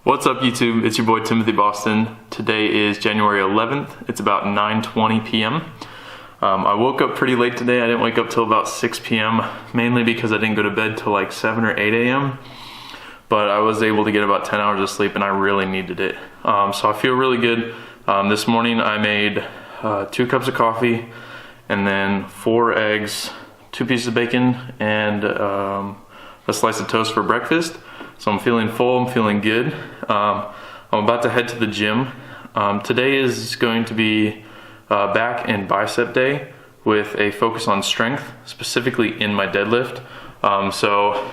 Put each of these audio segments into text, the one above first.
What's up YouTube? It's your boy Timothy Boston. Today is January 11th. It's about 9:20 p.m. I woke up pretty late today. I didn't wake up till about 6 p.m. mainly because I didn't go to bed till like 7 or 8 a.m. But I was able to get about 10 hours of sleep and I really needed it. So I feel really good. This morning I made 2 cups of coffee and then 4 eggs, 2 pieces of bacon, and a slice of toast for breakfast. So I'm feeling full, I'm feeling good. I'm about to head to the gym. Today is going to be back and bicep day with a focus on strength, specifically in my deadlift. So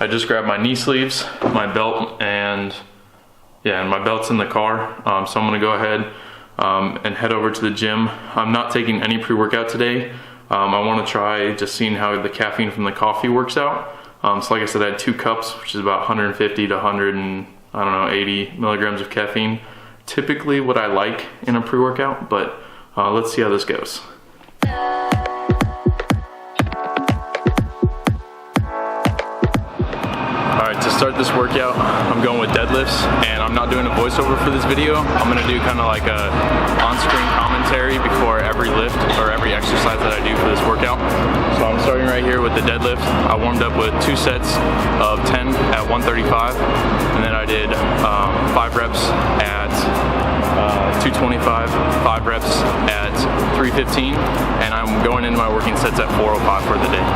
I just grabbed my knee sleeves, my belt, and my belt's in the car. So I'm gonna go ahead and head over to the gym. I'm not taking any pre-workout today. I wanna try just seeing how the caffeine from the coffee works out. So like I said, I had 2 cups, which is about 150 to 180 milligrams of caffeine. Typically what I like in a pre-workout, but let's see how this goes. Alright, to start this workout, I'm going with deadlifts, and I'm not doing a voiceover for this video. I'm gonna do kind of like a on-screen commentary before every lift or every exercise that I do for this workout. So I'm starting right here with the deadlift. I warmed up with 2 sets of 10 at 135, and then I did 5 reps at 225, 5 reps at 315, and I'm going into my working sets at 405 for the day.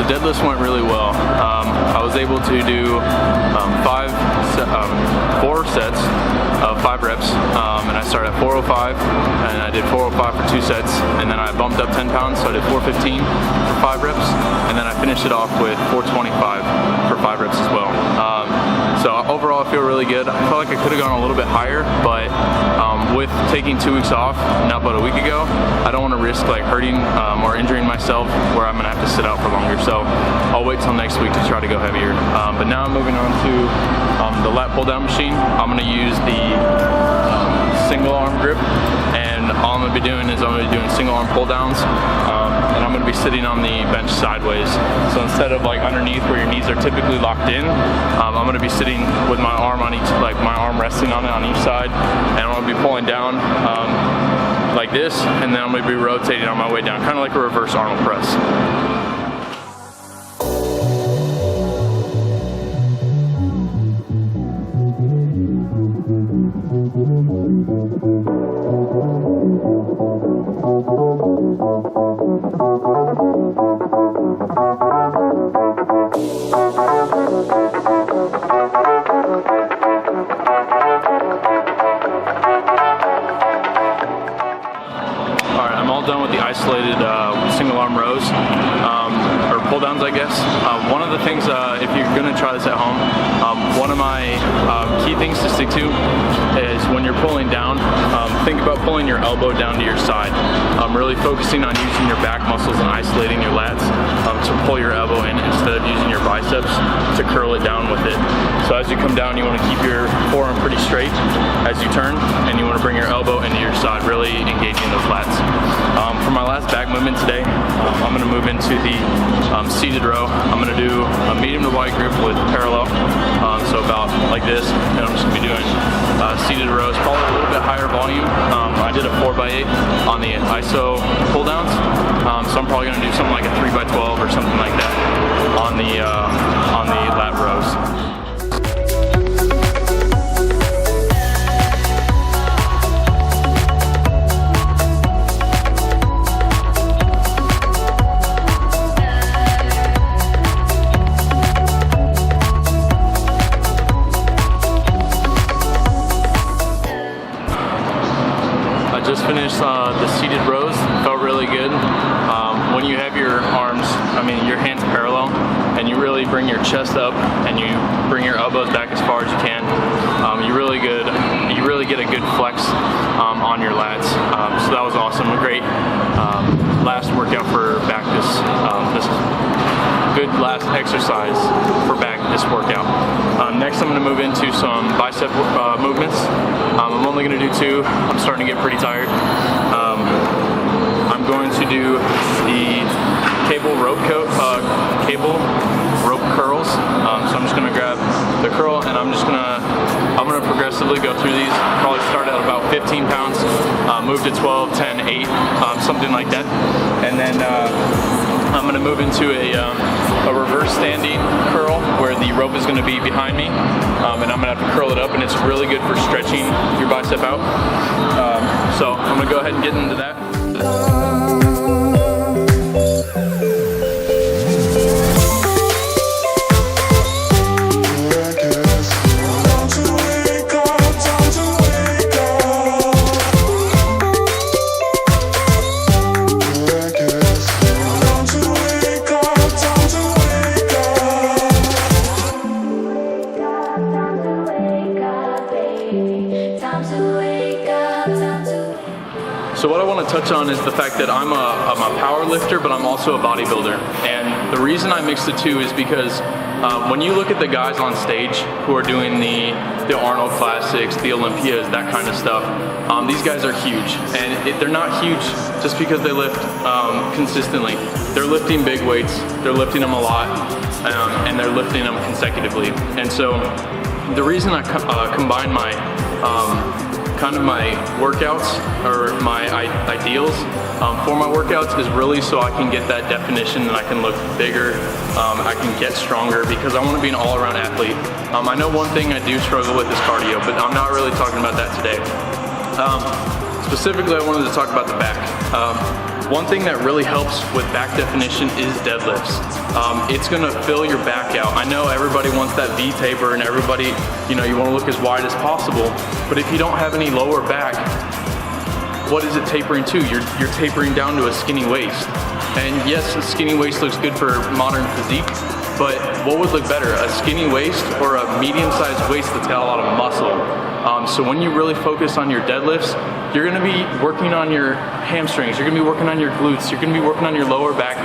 Deadlifts went really well. I was able to do 4 sets of 5 reps, and I started at 405, and I did 405 for 2 sets, and then I bumped up 10 pounds, so I did 415 for 5 reps, and then I finished it off with 425 for 5 reps as well. So overall I feel really good. I felt like I could have gone a little bit higher, but with taking 2 weeks off, now about a week ago, I don't want to risk like hurting or injuring myself where I'm gonna have to sit out for longer. So I'll wait till next week to try to go heavier. But now I'm moving on to the lat pull down machine. I'm gonna use the single arm grip, and all I'm gonna be doing is I'm gonna be doing single arm pull downs, and I'm gonna be sitting on the bench sideways. So instead of like underneath where your knees are typically locked in, I'm gonna be sitting with my arm on each, like my arm resting on it on each side, and I'm gonna be pulling down like this, and then I'm gonna be rotating on my way down, kind of like a reverse Arnold press. Done with the isolated single arm rows, or pull downs, I guess. One of the things, if you're going to try this at home, one of my key things to stick to is when you're pulling down, think about pulling your elbow down to your side. Really focusing on using your back muscles and isolating your lats to pull your elbow in instead of using your biceps to curl it down with it. So as you come down, you want to keep your forearm pretty straight as you turn, and you want to bring your elbow into your side, really engaging those lats. For my last back movement today, I'm going to move into the seated row. I'm going to do a medium to wide grip with parallel, so about like this, and I'm just going to be doing seated rows, probably a little bit higher volume. I did a 4x8 on the ISO pull downs, so I'm probably going to do something like a 3x12 or something like that on the lat rows. just finished the seated rows. Felt really good. When you have your arms, your hands parallel, and you really bring your chest up and you bring your elbows back as far as you can, you really get a good flex on your lats. So that was awesome. A great last workout for back this good last exercise for back this workout. Next I'm going to move into some bicep movements. I'm only going to do 2. I'm starting to get pretty tired. I'm going to do the cable rope curls. So I'm just going to grab the curl and I'm going to progressively go through these. Probably start at about 15 pounds, move to 12, 10, 8, something like that. And then I'm going to move into a reverse standing curl where the rope is going to be behind me, and I'm going to have to curl it up, and it's really good for stretching your bicep out. So I'm going to go ahead and get into that. So what I want to touch on is the fact that I'm a power lifter, but I'm also a bodybuilder. And the reason I mix the two is because when you look at the guys on stage who are doing the Arnold Classics, the Olympias, that kind of stuff, these guys are huge. And they're not huge just because they lift consistently. They're lifting big weights, they're lifting them a lot, and they're lifting them consecutively. And so the reason I combine my my workouts or my ideals for my workouts is really so I can get that definition and I can look bigger, I can get stronger, because I want to be an all-around athlete. I know one thing I do struggle with is cardio, but I'm not really talking about that today. Specifically, I wanted to talk about the back. One thing that really helps with back definition is deadlifts. It's gonna fill your back out. I know everybody wants that V taper and everybody, you wanna look as wide as possible, but if you don't have any lower back, what is it tapering to? You're tapering down to a skinny waist. And yes, a skinny waist looks good for modern physique, but what would look better, a skinny waist or a medium-sized waist that's got a lot of muscle? So when you really focus on your deadlifts, you're gonna be working on your hamstrings, you're gonna be working on your glutes, you're gonna be working on your lower back,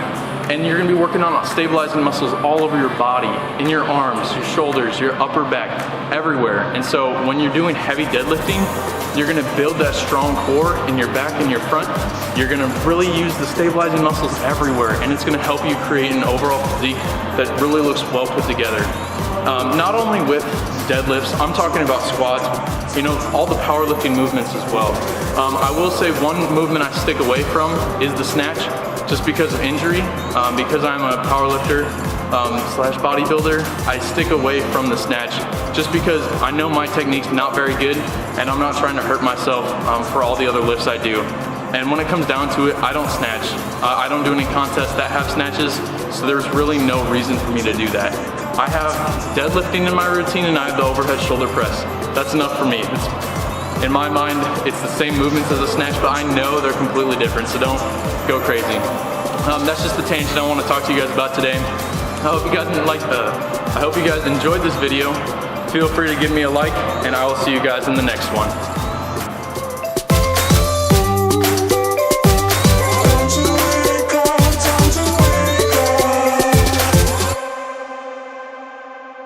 and you're gonna be working on stabilizing muscles all over your body, in your arms, your shoulders, your upper back, everywhere. And so when you're doing heavy deadlifting, you're gonna build that strong core in your back and your front. You're gonna really use the stabilizing muscles everywhere, and it's gonna help you create an overall physique that really looks well put together. Not only with deadlifts, I'm talking about squats, all the powerlifting movements as well. I will say one movement I stick away from is the snatch, just because of injury. Because I'm a powerlifter slash bodybuilder, I stick away from the snatch just because I know my technique's not very good and I'm not trying to hurt myself for all the other lifts I do. And when it comes down to it, I don't snatch. I don't do any contests that have snatches, so there's really no reason for me to do that. I have deadlifting in my routine and I have the overhead shoulder press. That's enough for me. In my mind, it's the same movements as a snatch, but I know they're completely different, so don't go crazy. That's just the tangent I want to talk to you guys about today. I hope you guys enjoyed this video. Feel free to give me a like, and I will see you guys in the next one.